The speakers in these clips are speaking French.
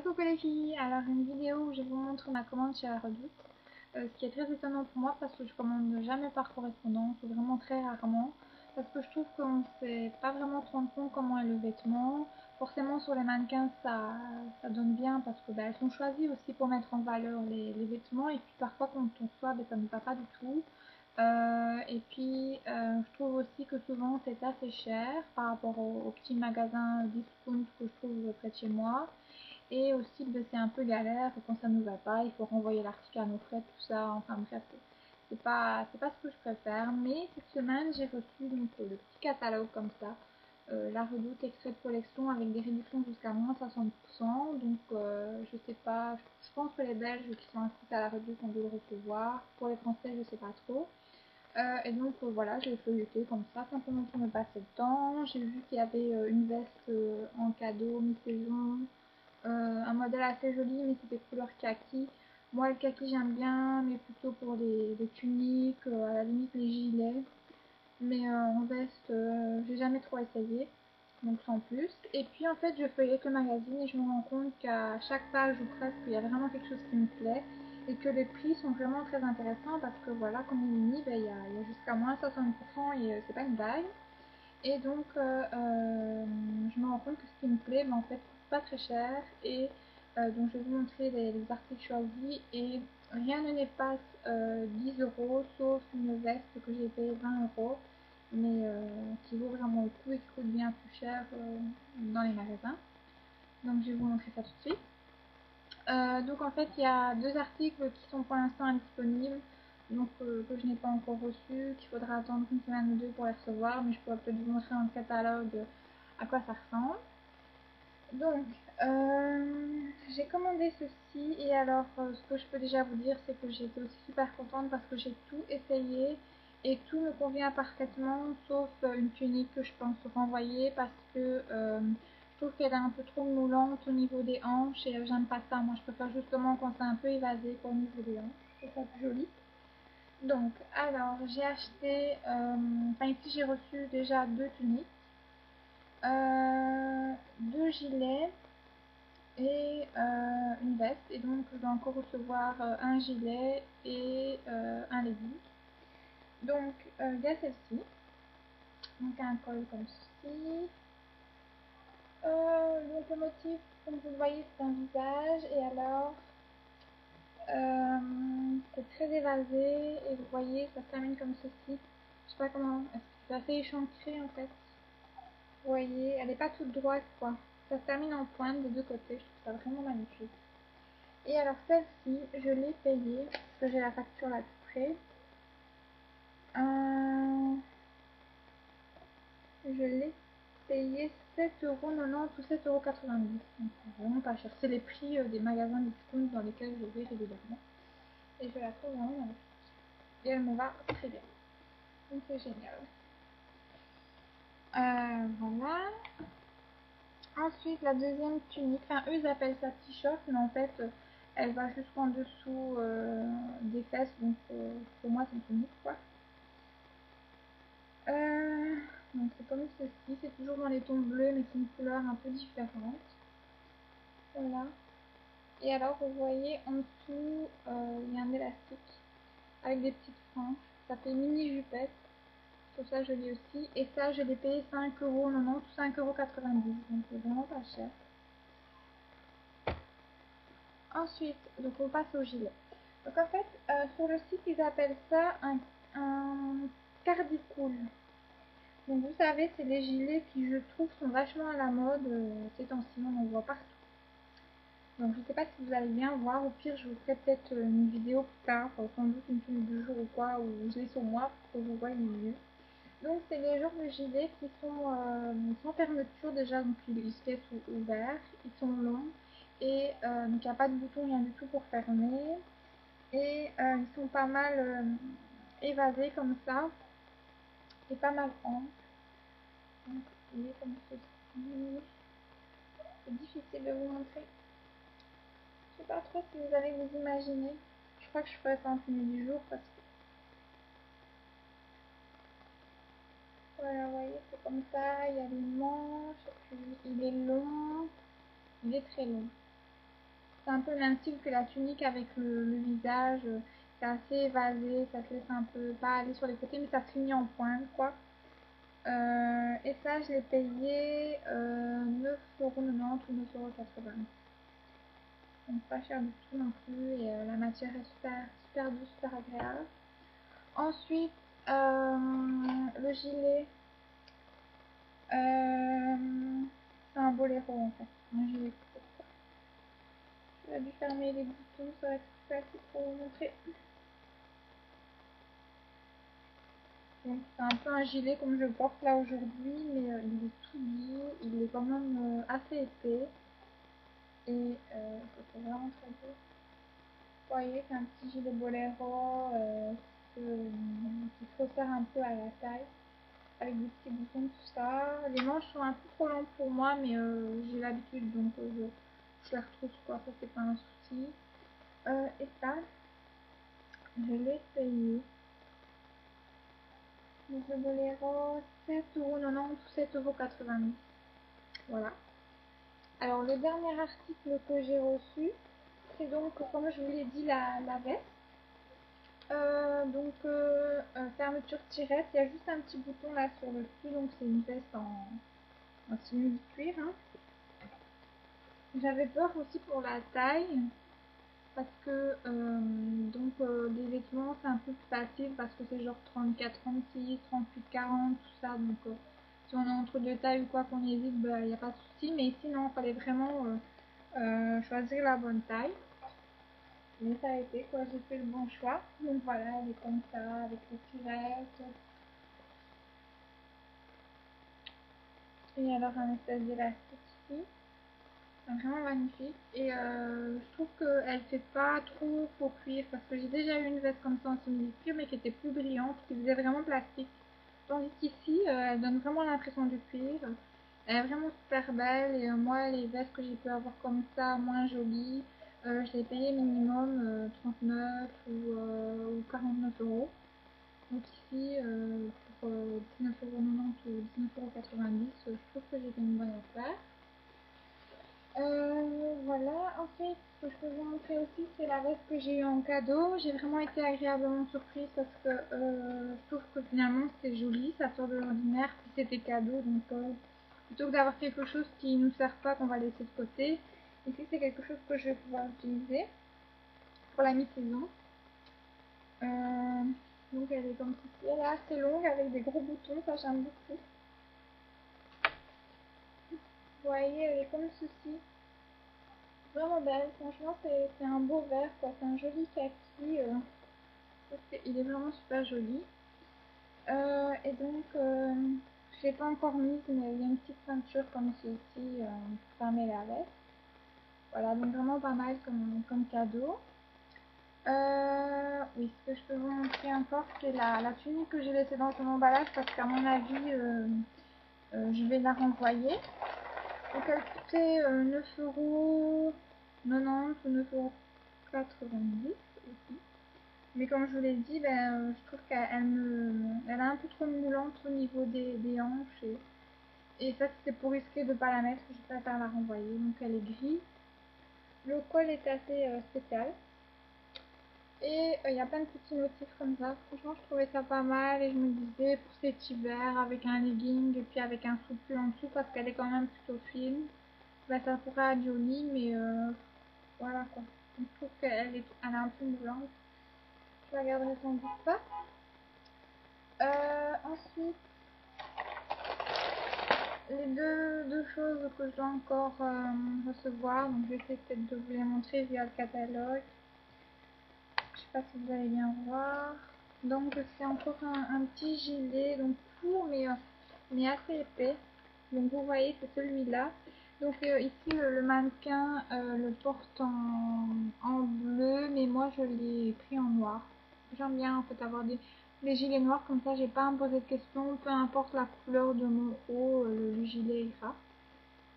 Coucou les filles, alors une vidéo où je vous montre ma commande chez La Redoute, ce qui est très étonnant pour moi parce que je commande jamais par correspondance ou vraiment très rarement, parce que je trouve qu'on ne sait pas vraiment se rendre compte comment est le vêtement. Forcément sur les mannequins ça donne bien parce que elles sont choisies aussi pour mettre en valeur les vêtements, et puis parfois quand on reçoit ça ne va pas du tout. Je trouve aussi que souvent c'est assez cher par rapport aux petits magasins discount que je trouve près de chez moi. Et aussi, c'est un peu galère quand ça ne nous va pas, il faut renvoyer l'article à nos frais, tout ça. Enfin bref, c'est pas ce que je préfère. Mais cette semaine, j'ai reçu le petit catalogue comme ça, La Redoute extrait de collection avec des réductions jusqu'à moins 60%. Donc, je sais pas, je pense que les Belges qui sont inscrits à La Redoute ont dû le recevoir. Pour les Français, je sais pas trop. Voilà, j'ai feuilleté comme ça, simplement pour me passer le temps. J'ai vu qu'il y avait une veste en cadeau mi-saison. Un modèle assez joli, mais c'était couleur kaki. Moi, le kaki, j'aime bien, mais plutôt pour les tuniques, à la limite les gilets. Mais en veste, j'ai jamais trop essayé, donc sans plus. Et puis en fait, je feuillette le magazine et je me rends compte qu'à chaque page ou presque, il y a vraiment quelque chose qui me plaît. Et que les prix sont vraiment très intéressants parce que voilà, comme il est mis, il y a jusqu'à moins 60% et c'est pas une blague. Et donc, je me rends compte que ce qui me plaît, en fait, coûte pas très cher. Et donc, je vais vous montrer les articles choisis. Et rien ne dépasse 10 euros, sauf une veste que j'ai payé 20 euros, mais qui vaut vraiment le coup et qui coûte bien plus cher dans les magasins. Donc, je vais vous montrer ça tout de suite. Donc en fait il y a deux articles qui sont pour l'instant indisponibles, donc que je n'ai pas encore reçus, qu'il faudra attendre une semaine ou deux pour les recevoir, mais je pourrais peut-être vous montrer dans le catalogue à quoi ça ressemble. Donc j'ai commandé ceci, et alors ce que je peux déjà vous dire, c'est que j'ai été aussi super contente parce que j'ai tout essayé et tout me convient parfaitement, sauf une tunique que je pense renvoyer parce que je trouve qu'elle est un peu trop moulante au niveau des hanches et j'aime pas ça. Moi je préfère justement quand c'est un peu évasé au niveau des hanches, je trouve ça plus joli. Donc alors j'ai acheté, ici j'ai reçu déjà deux tuniques, deux gilets et une veste, et donc je dois encore recevoir un gilet et un legging. Donc il y a celle-ci, donc un col comme ceci. Donc le motif, comme vous le voyez, c'est un visage, et alors c'est très évasé, et vous voyez ça se termine comme ceci. Je sais pas comment, c'est assez échancré en fait. Vous voyez, elle n'est pas toute droite quoi. Ça se termine en pointe des deux côtés, je trouve ça vraiment magnifique. Et alors celle-ci, je l'ai payée, parce que j'ai la facture là tout près. Je l'ai payée 7,90 € ou 7,90 €. Donc c'est vraiment pas cher. C'est les prix des magasins discount dans lesquels je vais régulièrement. Et je la trouve vraiment magnifique. Et elle me va très bien. Donc c'est génial. Voilà. Ensuite, la deuxième tunique, enfin eux ils appellent ça t-shirt, mais en fait elle va jusqu'en dessous des fesses, donc pour moi c'est une tunique quoi. Donc c'est comme ceci, c'est toujours dans les tons bleus, mais c'est une couleur un peu différente. Voilà. Et alors vous voyez en dessous, il y a un élastique avec des petites franges. Ça fait mini jupette. Je trouve ça joli aussi. Et ça, je l'ai payé 5,90 € ou 5,90 €. Donc c'est vraiment pas cher. Ensuite, donc on passe au gilet. Donc en fait, sur le site, ils appellent ça un cardicool. Donc vous savez, c'est les gilets qui je trouve sont vachement à la mode ces temps-ci, on en voit partout. Donc je sais pas si vous allez bien voir, au pire je vous ferai peut-être une vidéo plus tard, sans doute une tenue du jour ou quoi, où je l'ai sur moi pour que vous voyez mieux. Donc c'est les genres de gilets qui sont sans fermeture déjà, donc ils se laissent ouverts, ils sont longs, et donc il n'y a pas de bouton, rien du tout pour fermer, et ils sont pas mal évasés comme ça, et pas mal amples. Donc il est comme ceci. C'est difficile de vous montrer. Je sais pas trop si vous allez vous imaginer. Je crois que je ferai ça en tenue du jour parce que voilà, vous voyez, c'est comme ça. Il y a les manches, puis il est long, il est très long. C'est un peu le même style que la tunique avec le visage. C'est assez évasé, ça se laisse un peu pas aller sur les côtés, mais ça se finit en pointe, quoi. Et ça, je l'ai payé 9,90 € ou 9,80 €. Donc pas cher du tout non plus. Et la matière est super douce, super agréable. Ensuite, le gilet. C'est un boléro en fait. Un gilet court. J'aurais dû fermer les boutons, ça aurait été plus facile pour vous montrer. Donc c'est un peu un gilet comme je le porte là aujourd'hui, mais il est tout doux, il est quand même assez épais. Et c'est vraiment très beau. Vous voyez, c'est un petit gilet boléro qui se resserre un peu à la taille, avec des petits boutons, tout ça. Les manches sont un peu trop longues pour moi, mais j'ai l'habitude, donc je les retrouve, quoi, ça c'est pas un souci. Et ça, je l'ai payé. Donc le boléro, 7,90 € ou 7,90 €. Voilà. Alors le dernier article que j'ai reçu, c'est donc, comme je vous l'ai dit, la veste. Fermeture tirette, il y a juste un petit bouton là sur le dessus, donc c'est une veste en simili-cuir. Hein. J'avais peur aussi pour la taille, parce que les vêtements c'est un peu plus facile, parce que c'est genre 34, 36, 38, 40, tout ça, donc si on est entre deux tailles ou quoi qu'on hésite, bah, il n'y a pas de souci, mais sinon il fallait vraiment choisir la bonne taille. Mais ça a été, quoi, j'ai fait le bon choix. Donc voilà, elle est comme ça, avec les tirettes. Et alors un espèce d'élastique ici. Vraiment magnifique. Et je trouve qu'elle fait pas trop faux cuir, parce que j'ai déjà eu une veste comme ça en simili-cuir, mais qui était plus brillante, qui faisait vraiment plastique. Tandis qu'ici, elle donne vraiment l'impression du cuir. Elle est vraiment super belle. Et moi, les vestes que j'ai pu avoir comme ça, moins jolies, je l'ai payé minimum 39 ou 49 €. Donc ici, pour 19,90 € ou 19,90 €, je trouve que j'ai fait une bonne affaire. Voilà, ensuite, ce que je peux vous montrer aussi, c'est la veste que j'ai eu en cadeau. J'ai vraiment été agréablement surprise parce que je trouve que finalement c'est joli, ça sort de l'ordinaire, puis c'était cadeau, donc plutôt que d'avoir quelque chose qui ne nous sert pas, qu'on va laisser de côté, ici c'est quelque chose que je vais pouvoir utiliser pour la mi-saison. Donc elle est comme ceci, elle est assez longue avec des gros boutons, ça j'aime beaucoup. Vous voyez, elle est comme ceci. Vraiment belle, franchement c'est un beau vert, quoi. C'est un joli kaki, il est vraiment super joli. Et donc je l'ai pas encore mise, mais il y a une petite ceinture comme ceci pour fermer la veste. Voilà, donc vraiment pas mal comme cadeau. Oui, ce que je peux vous montrer encore, c'est la tunique que j'ai laissée dans son emballage, parce qu'à mon avis je vais la renvoyer. Donc elle coûtait 9,90 € ou 9,90 € aussi. Mais comme je vous l'ai dit, je trouve qu'elle est un peu trop moulante au niveau des hanches. Et ça, c'était pour risquer de ne pas la mettre, je préfère la renvoyer. Donc elle est grise. Le col est assez spécial. Et il y a plein de petits motifs comme ça. Franchement, je trouvais ça pas mal. Et je me disais, pour cet hiver, avec un legging et puis avec un sous-pull en dessous, parce qu'elle est quand même plutôt fine, ça pourrait être joli, mais voilà quoi. Donc, je trouve qu'elle est un peu moulante. Je la garderai sans doute pas. Ensuite, les deux choses que je dois encore recevoir, donc je vais essayer peut-être de vous les montrer via le catalogue. Je sais pas si vous allez bien voir. Donc c'est encore un petit gilet, donc court mais assez épais. Donc vous voyez, c'est celui-là. Donc ici le mannequin le porte en bleu, mais moi je l'ai pris en noir. J'aime bien en fait avoir des gilets noirs, comme ça j'ai pas à me poser de questions, peu importe la couleur de mon haut, le gilet ira.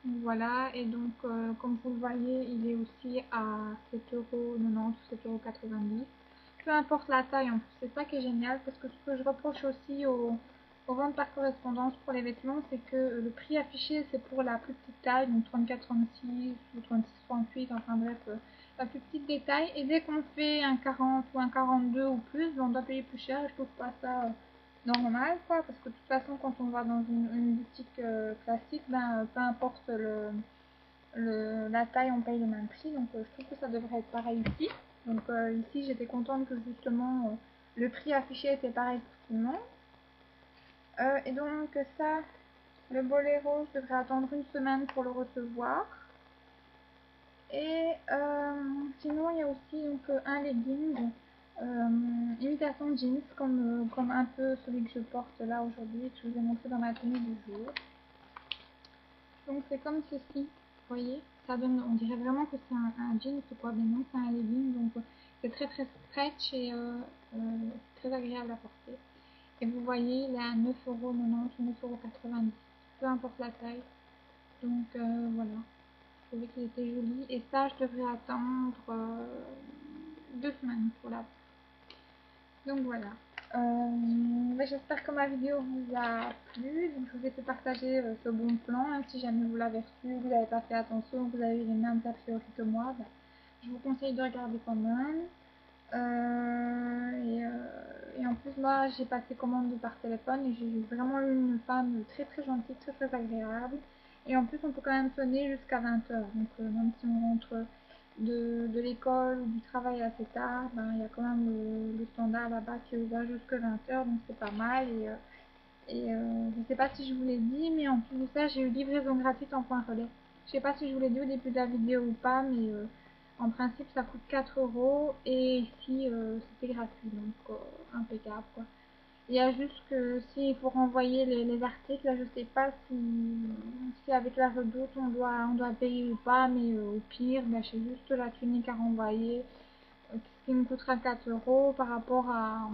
Donc voilà, et donc comme vous le voyez, il est aussi à 7,90 € ou 7,90 €. Peu importe la taille en plus, c'est ça qui est génial, parce que ce que je reproche aussi aux ventes par correspondance pour les vêtements, c'est que le prix affiché c'est pour la plus petite taille, donc 34, 36 ou 36, 38, enfin bref, plus petit détail. Et dès qu'on fait un 40 ou un 42 ou plus, ben, on doit payer plus cher. Et je trouve pas ça normal, quoi, parce que de toute façon, quand on va dans une boutique classique, ben, peu importe la taille, on paye le même prix. Donc je trouve que ça devrait être pareil ici. Donc ici, j'étais contente que justement le prix affiché était pareil pour tout le monde. Et donc ça, le boléro, je devrais attendre une semaine pour le recevoir. Et sinon, il y a aussi donc, un legging imitation jeans, comme un peu celui que je porte là aujourd'hui, que je vous ai montré dans ma tenue du jour. Donc c'est comme ceci, vous voyez, ça donne, on dirait vraiment que c'est un jeans quoi, mais non, c'est un legging, donc c'est très très stretch et très agréable à porter. Et vous voyez, il est à 9,90 € ou 9,90 €, peu importe la taille. Donc voilà, je trouvais qu'il était joli. Et ça, je devrais attendre 2 semaines pour la. Donc voilà. J'espère que ma vidéo vous a plu. Donc je vous ai fait partager ce bon plan. Hein, si jamais vous l'avez reçu, vous n'avez pas fait attention, vous avez les mêmes a priori que moi, ben, je vous conseille de regarder quand même. Et en plus, moi, j'ai passé commande par téléphone et j'ai vraiment eu une femme très très gentille, très très agréable. Et en plus, on peut quand même sonner jusqu'à 20 h. Donc, même si on rentre de l'école ou du travail assez tard, ben, il y a quand même le standard là-bas qui est ouvert jusqu'à 20 h. Donc, c'est pas mal. Je ne sais pas si je vous l'ai dit, mais en plus de ça, j'ai eu livraison gratuite en point relais. Je sais pas si je vous l'ai dit au début de la vidéo ou pas, mais en principe, ça coûte 4 € et ici, c'était gratuit, donc impeccable, quoi. Il y a juste que s'il faut renvoyer les articles, là, je sais pas si avec la redoute, on doit payer ou pas, mais au pire, ben, j'ai juste la tunique à renvoyer, qui me coûtera 4 € par rapport à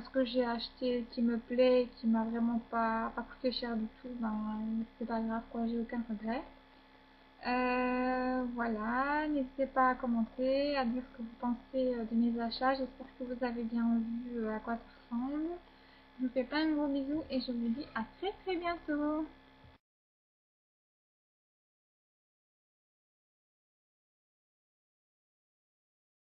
ce que j'ai acheté qui me plaît, qui m'a vraiment pas coûté cher du tout. Ben, c'est pas grave, quoi, j'ai aucun regret. Voilà, n'hésitez pas à commenter, à dire ce que vous pensez de mes achats. J'espère que vous avez bien vu à quoi ça ressemble. Je vous fais plein de gros bisous et je vous dis à très très bientôt.